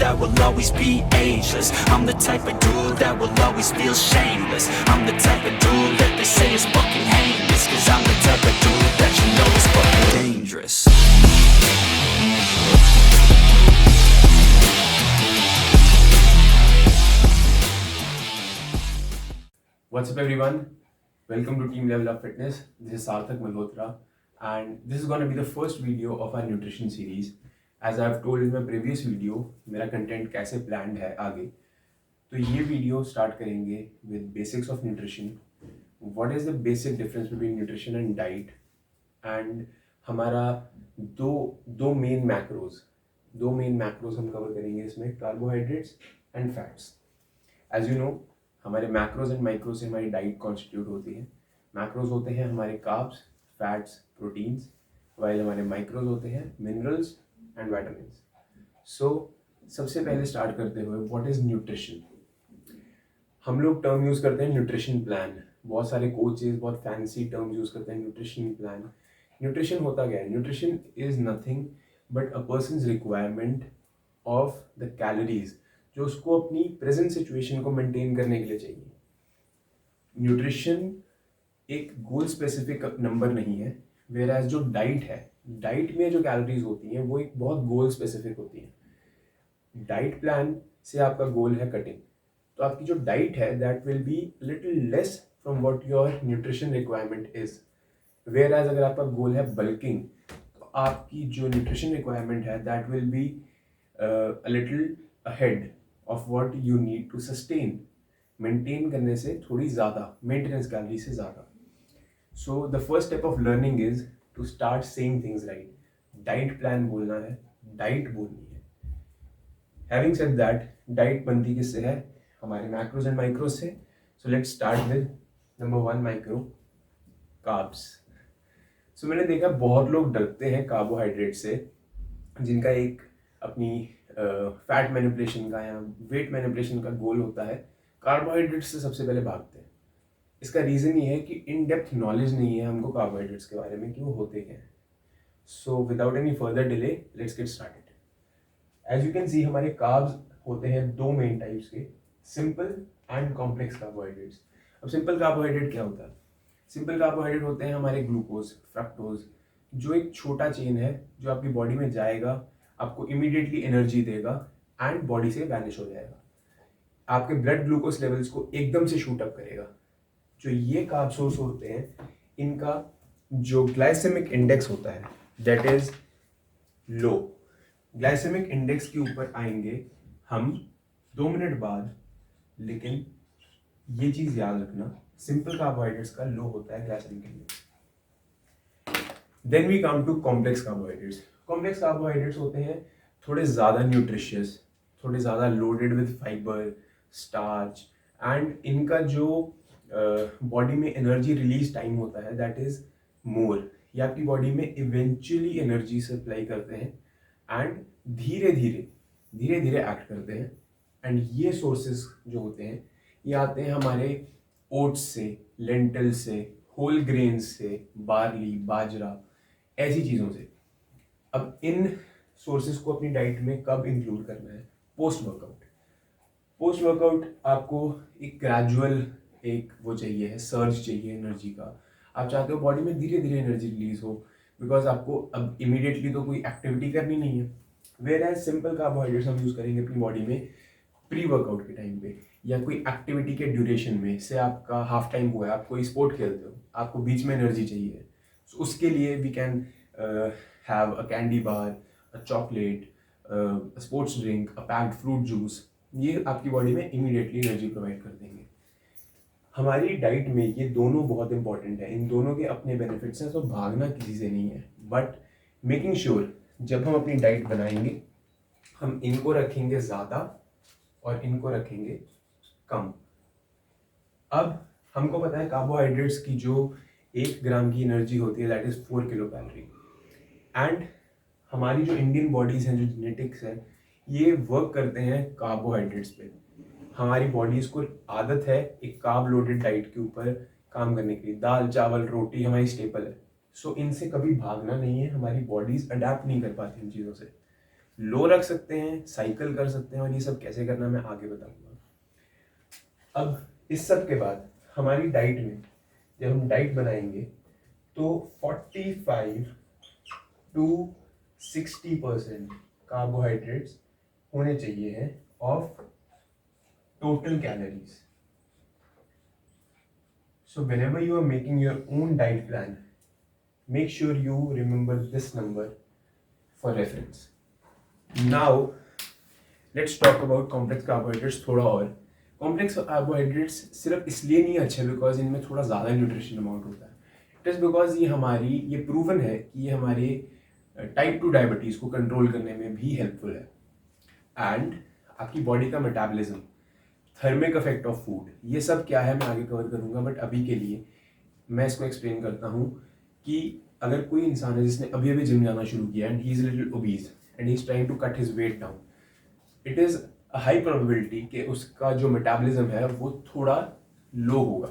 that will always be ageless. I'm the type of dude that will always feel shameless. I'm the type of dude that they say is fucking heinous, cause I'm the type of dude that you know is fucking dangerous. What's up everyone? Welcome to Team Level Up Fitness. This is Sarthak Malhotra and this is going to be the first video of our nutrition series. As I've told in my previous video, मेरा content कैसे planned है आगे, तो ये video start करेंगे with basics of nutrition. What is the basic difference between nutrition and diet? And हमारा दो main macros हम कवर करेंगे इसमें, carbohydrates and fats. As you know, हमारे मैक्रोज एंड माइक्रोज से हमारी डाइट कॉन्स्टिट्यूट होती है. मैक्रोज होते हैं हमारे कार्ब्स, फैट्स, प्रोटीन्स, वाइल हमारे माइक्रोज होते हैं मिनरल्स एंड विटामिन्स. सो सबसे पहले स्टार्ट करते हुए, व्हाट इज न्यूट्रिशन. हम लोग टर्म यूज़ करते हैं न्यूट्रिशन प्लान. बहुत सारे कोचेज बहुत फैंसी टर्म्स यूज़ करते हैं, न्यूट्रिशन प्लान. न्यूट्रिशन होता क्या है? Nutrition is nothing but a person's requirement of the calories जो उसको अपनी प्रेजेंट सिचुएशन को मेंटेन करने के लिए चाहिए. न्यूट्रिशन एक गोल स्पेसिफिक नंबर नहीं है, वेयर एज जो डाइट है, डाइट में जो कैलोरीज होती हैं वो एक बहुत गोल स्पेसिफिक होती है. डाइट प्लान से आपका गोल है कटिंग, तो आपकी जो डाइट है that will be little less from what your nutrition requirement is. Whereas अगर आपका गोल है बल्किंग, तो आपकी जो न्यूट्रिशन रिक्वायरमेंट है that will be a little ahead of what you need to sustain. Maintain करने से थोड़ी ज़्यादा, मेंटेनेंस कैलोरी से ज़्यादा. So the first step of learning is to start saying things right. Diet plan बोलना है, diet बोलनी है. हैविंग सेड दैट, डाइट बनती किससे है? हमारे मैक्रोज एंड माइक्रोज से. So let's start with number 1, micro, carbs. So मैंने देखा बहुत लोग डरते हैं कार्बोहाइड्रेट से, जिनका एक अपनी फैट मैनिपुलेशन का या वेट मैनिपुलेशन का गोल होता है. कार्बोहाइड्रेट्स से सबसे पहले भागते हैं. इसका रीज़न ये है कि इन डेप्थ नॉलेज नहीं है हमको कार्बोहाइड्रेट्स के बारे में कि वो होते क्या हैं. So without any further delay let's get started. As you can see, हमारे कार्ब्स होते हैं दो मेन टाइप्स के, सिंपल एंड कॉम्प्लेक्स कार्बोहाइड्रेट्स. अब सिंपल कार्बोहाइड्रेट क्या होता है? सिंपल कार्बोहाइड्रेट होते हैं हमारे ग्लूकोज, फ्रक्टोज, जो एक छोटा चेन है जो आपकी बॉडी में जाएगा, आपको इमीडिएटली एनर्जी देगा एंड बॉडी से वैनिश हो जाएगा. आपके ब्लड ग्लूकोज लेवल्स को एकदम से शूट अप करेगा. जो ये कार्ब सोर्स होते हैं, इनका जो ग्लाइसेमिक इंडेक्स होता है that is low. Glycemic index के ऊपर आएंगे हम 2 मिनट बाद, लेकिन ये चीज़ याद रखना, सिंपल कार्बोहाइड्रेट्स का लो होता है glycemic index. Then we come to complex carbohydrates. Complex carbohydrates होते हैं थोड़े ज़्यादा न्यूट्रिशियस, थोड़े ज़्यादा loaded with fibre, starch, and इनका जो बॉडी में एनर्जी रिलीज टाइम होता है दैट इज़ मोर. ये आपकी बॉडी में इवेंचुअली एनर्जी सप्लाई करते हैं एंड धीरे धीरे एक्ट करते हैं. एंड ये सोर्सेस जो होते हैं ये आते हैं हमारे ओट्स से, लेंटिल्स से, होल ग्रेन्स से, बार्ली, बाजरा, ऐसी चीज़ों से. अब इन सोर्सेस को अपनी डाइट में कब इंक्लूड करना है? Post workout. पोस्ट वर्कआउट आपको एक ग्रेजुअल एक वो चाहिए है, सर्ज चाहिए एनर्जी का. आप चाहते हो बॉडी में धीरे धीरे एनर्जी रिलीज हो, बिकॉज आपको अब इमीडिएटली तो कोई एक्टिविटी करनी नहीं है. वेयर एज सिंपल कार्बोहाइड्रेट्स हम यूज़ करेंगे अपनी बॉडी में प्री वर्कआउट के टाइम पे, या कोई एक्टिविटी के ड्यूरेशन में. से आपका हाफ टाइम हुआ है, आप कोई स्पोर्ट खेलते हो, आपको बीच में एनर्जी चाहिए, so उसके लिए we can have a candy bar, a chocolate, a sports drink, a packed fruit juice. ये आपकी बॉडी में इमीडिएटली एनर्जी प्रोवाइड कर देंगे. हमारी डाइट में ये दोनों बहुत इंपॉर्टेंट है, इन दोनों के अपने बेनिफिट्स हैं, तो भागना किसी से नहीं है. बट मेकिंग श्योर जब हम अपनी डाइट बनाएंगे, हम इनको रखेंगे ज़्यादा और इनको रखेंगे कम. अब हमको पता है कार्बोहाइड्रेट्स की जो 1 ग्राम की एनर्जी होती है that is 4 kilo calorie. And हमारी जो इंडियन बॉडीज़ हैं, जो जेनेटिक्स है, ये वर्क करते हैं कार्बोहाइड्रेट्स पे. हमारी बॉडीज़ को आदत है एक कार्ब लोडेड डाइट के ऊपर काम करने के लिए. दाल, चावल, रोटी हमारी स्टेपल है. सो इनसे कभी भागना नहीं है, हमारी बॉडीज़ अडेप्ट नहीं कर पाती इन चीज़ों से. लो रख सकते हैं, साइकिल कर सकते हैं, और ये सब कैसे करना मैं आगे बताऊंगा। अब इस सब के बाद हमारी डाइट में जब हम डाइट बनाएंगे तो 45 to 60% कार्बोहाइड्रेट्स होने चाहिए हैं of total calories. So whenever you are making your own diet plan, make sure you remember this number for reference. Now let's talk about complex carbohydrates थोड़ा और। कॉम्प्लेक्स कार्बोहाइड्रेट्स सिर्फ इसलिए नहीं अच्छे बिकॉज इनमें थोड़ा ज़्यादा न्यूट्रिशन अमाउंट होता है। इट इज़ बिकॉज ये प्रूवन है कि ये हमारे टाइप 2 डायबिटीज़ को कंट्रोल करने में भी हेल्पफुल है। एंड आपकी बॉडी का metabolism, thermic effect of food, ये सब क्या है मैं आगे कवर करूँगा, बट अभी के लिए मैं इसको एक्सप्लेन करता हूँ कि अगर कोई इंसान है जिसने अभी अभी जिम जाना शुरू किया and he is little obese and he is trying to cut his weight down, it is high probability कि उसका जो मेटाबॉलिज्म है वो थोड़ा लो होगा।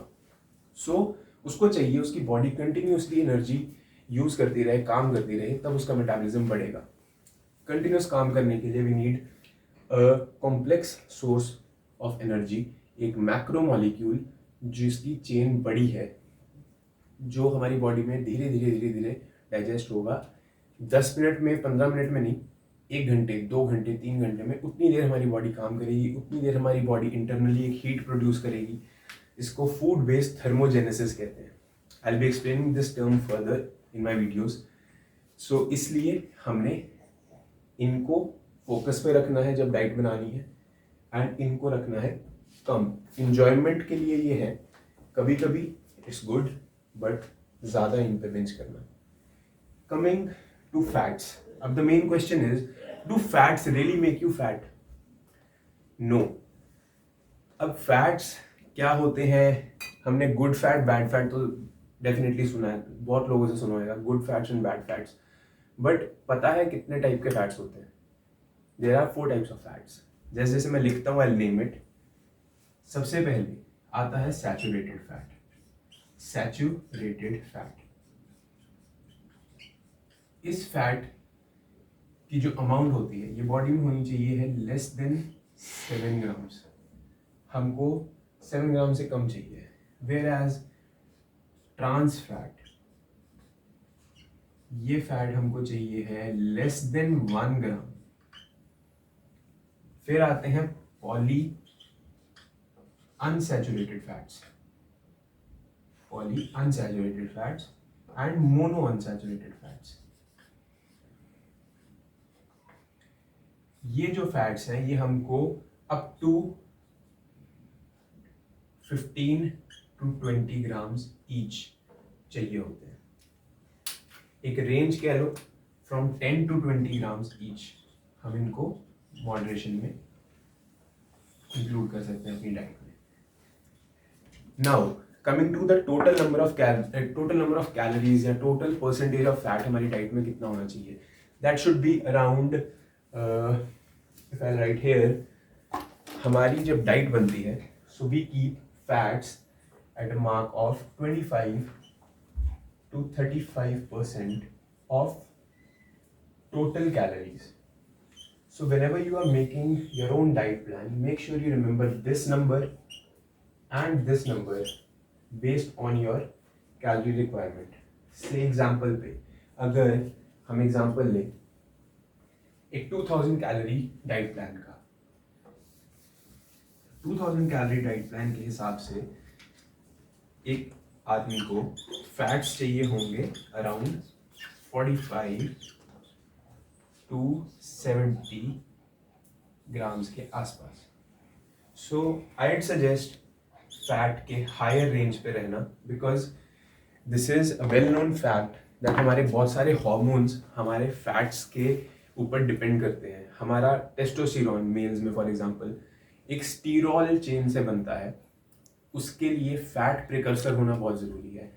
सो उसको चाहिए उसकी बॉडी कंटिन्यूसली एनर्जी यूज़ करती रहे, काम करती रहे, तब उसका मेटाबॉलिज्म बढ़ेगा। कंटिन्यूस काम करने के लिए we need a complex source of energy, एक मैक्रो मॉलिक्यूल जिसकी चेन बड़ी है, जो हमारी बॉडी में धीरे धीरे डाइजेस्ट होगा। 10 मिनट में, 15 मिनट में नहीं, 1 घंटे, 2 घंटे, 3 घंटे में उतनी देर हमारी बॉडी काम करेगी, उतनी देर हमारी बॉडी इंटरनली एक हीट प्रोड्यूस करेगी। इसको फूड बेस्ड थर्मोजेनेसिस कहते हैं। I will be explaining this term further in my videos. So इसलिए हमने इनको फोकस पे रखना है जब डाइट बनानी है, एंड इनको रखना है कम। इंजॉयमेंट के लिए ये है, कभी कभी इट्स गुड, बट ज़्यादा इन पे बेंच करना। कमिंग टू फैट्स, अब the main question is, do fats really make you fat? No. अब फैट्स क्या होते हैं? हमने गुड फैट, बैड फैट तो डेफिनेटली सुना है, बहुत लोगों से सुना होगा good fats and bad fats, but पता है कितने टाइप के फैट्स होते हैं? There are 4 types of fats. जैसे जैसे मैं लिखता हूँ, आई नेम इट। सबसे पहले आता है सैचुरेटेड फैट। सैचुरेटेड फैट, इस फैट की जो अमाउंट होती है ये बॉडी में होनी चाहिए है लेस देन 7 ग्राम्स। हमको 7 ग्राम से कम चाहिए। वेयर एज ट्रांस फैट, ये फैट हमको चाहिए है लेस देन 1 ग्राम। फिर आते हैं polyunsaturated fats, polyunsaturated fats and monounsaturated fats. ये जो फैट्स हैं ये हमको up to 15 to 20 grams each चाहिए होते हैं। एक रेंज कह लो, फ्रॉम 10 to 20 ग्राम्स ईच हम इनको मॉडरेशन में इंक्लूड कर सकते हैं अपनी डाइट में। Now coming to the total number of calories या टोटल परसेंटेज ऑफ फैट हमारी डाइट में कितना होना चाहिए, that should be around, if I write here, हमारी जब डाइट बनती है so we keep fats at a mark of 25 to 35% of total calories. So whenever you are making your own diet plan, make sure you remember this number and this number based on your calorie requirement. Say example पे, अगर हम example लें एक 2000 calorie diet plan का, 2000 calorie diet plan के हिसाब से एक आदमी को फैट्स चाहिए होंगे अराउंड 45 to 70 ग्राम्स के आसपास। सो आई सजेस्ट फैट के हायर रेंज पे रहना, because this is a well known fact that हमारे बहुत सारे हॉर्मोन्स हमारे फैट्स के ऊपर डिपेंड करते हैं। हमारा टेस्टोस्टेरोन मेल्स में फॉर एग्जांपल एक स्टीरॉल चेन से बनता है, उसके लिए फैट प्रिकर्सर होना बहुत ज़रूरी है।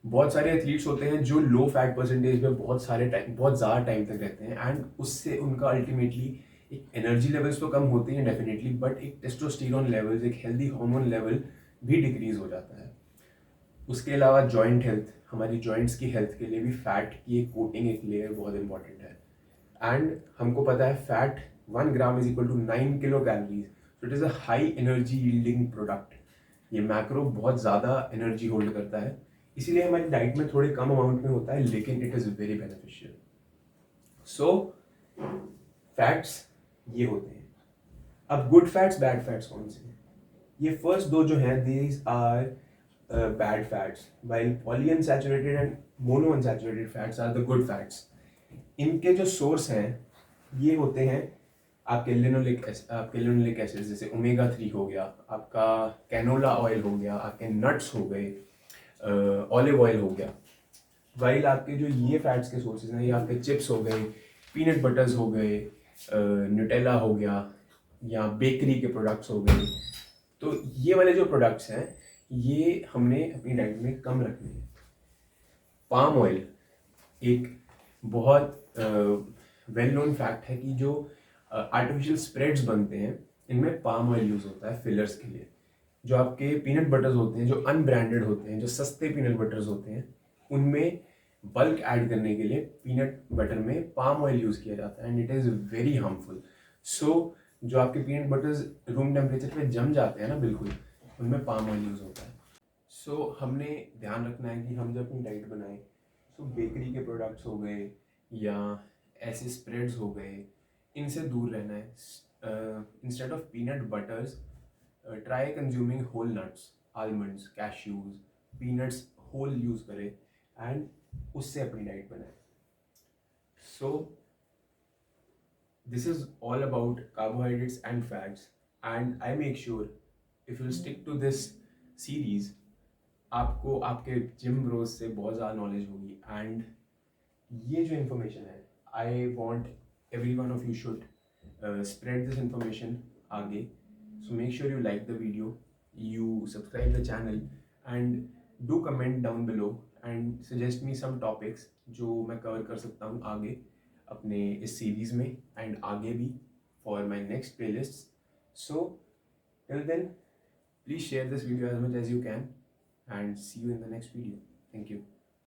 बहुत सारे एथलीट्स होते हैं जो लो फैट परसेंटेज में बहुत ज़्यादा टाइम तक रहते हैं, एंड उससे उनका अल्टीमेटली एक एनर्जी लेवल्स तो कम होते हैं डेफिनेटली, बट एक टेस्टोस्टेरोन लेवल्स, एक हेल्दी हार्मोन लेवल भी डिक्रीज हो जाता है। उसके अलावा जॉइंट हेल्थ, हमारी जॉइंट्स की हेल्थ के लिए भी फैट की एक कोटिंग, एक लेयर बहुत इंपॉर्टेंट है। एंड हमको पता है fat 1 gram is equal to 9 kilo calories, so it is a high energy yielding product. ये मैक्रो बहुत ज़्यादा एनर्जी होल्ड करता है, इसीलिए हमारी डाइट में थोड़े कम अमाउंट में होता है, लेकिन it is very beneficial. So fats ये होते हैं। अब गुड फैट्स बैड फैट्स कौन से हैं? ये फर्स्ट दो जो हैं, these are bad fats, while polyunsaturated and monounsaturated fats are the good fats. इनके जो सोर्स हैं ये होते हैं आपके लिनोलिक एसिड, जैसे ओमेगा 3 हो गया, आपका कैनोला ऑयल हो गया, आपके नट्स हो गए, ऑलिव ऑयल हो गया। वाइल आपके जो ये फैट्स के सोर्सेज हैं, ये आपके चिप्स हो गए, पीनट बटर्स हो गए, न्यूटेला हो गया, या बेकरी के प्रोडक्ट्स हो गए। तो ये वाले जो प्रोडक्ट्स हैं ये हमने अपनी डाइट में कम रखने हैं। पाम ऑयल एक बहुत वेल नोन फैक्ट है कि जो आर्टिफिशियल स्प्रेड्स बनते हैं इनमें पाम ऑयल यूज़ होता है फिलर्स के लिए। जो आपके पीनट बटर्स होते हैं, जो अनब्रांडेड होते हैं, जो सस्ते पीनट बटर्स होते हैं, उनमें बल्क ऐड करने के लिए पीनट बटर में पाम ऑयल यूज़ किया जाता है, and it is very harmful. So जो आपके पीनट बटर्स रूम टेम्परेचर पे जम जाते हैं ना बिल्कुल, उनमें पाम ऑयल यूज़ होता है। सो हमने ध्यान रखना है कि हम जब अपनी डाइट बनाएं, सो बेकरी के प्रोडक्ट्स हो गए या ऐसे स्प्रेड्स हो गए, इनसे दूर रहना है। Instead of peanut butters, try consuming whole nuts, almonds, cashews, peanuts whole use करें एंड उससे अपनी डाइट बनाएं। सो this is all about carbohydrates and fats, and I make sure if you stick to this series आपको आपके gym Broz से बहुत ज़्यादा knowledge होगी। एंड ये जो इन्फॉर्मेशन है, I want every one of you should spread this information आगे। So make sure you like the video, you subscribe the channel, and do comment down below and suggest me some topics जो मैं cover कर सकता हूँ आगे अपने इस series में एंड आगे भी for my next playlists. So till then, please share this video as much as you can and see you in the next video. Thank you.